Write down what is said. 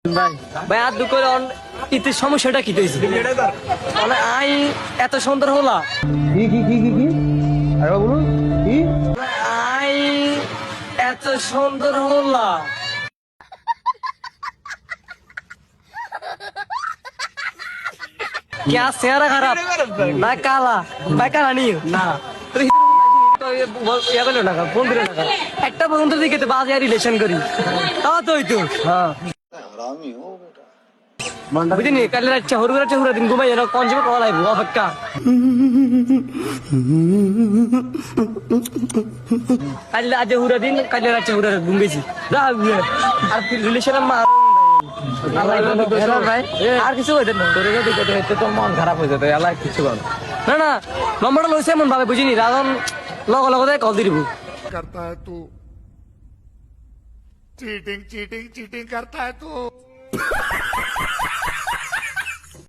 ভাই ভাই আর দুঃখ ইতে সমস্যাটা কি হয়েছে মানে আই এত সুন্দর হলা কি আরে বলুন কি আই এত সুন্দর হলা क्या চেহারা খারাপ না কালা ভাই কালা নিও না ফোন দিল না একটা পর্যন্ত দিকে তো বাজে রিলেশন করি তাও তো হইতো হ্যাঁ বুঝিনি কালে রাচ্ছা হরুরা দিন ঘুমাই না কোন যাবে কল আইবো অপেক্ষা কালে আজ হুরা দিন কালে রাচ্ছা হুরা ঘুম গেছি আর রিলেশন আর কিছু হইতে না তোর যদি তোর মন খারাপ হয়ে যেত এলা কিছু বল না না নম্বরটা লইছে এমন ভাবে বুঝিনি রাজন লগে কল দি দিব करता है तू चीटिंग करता है तू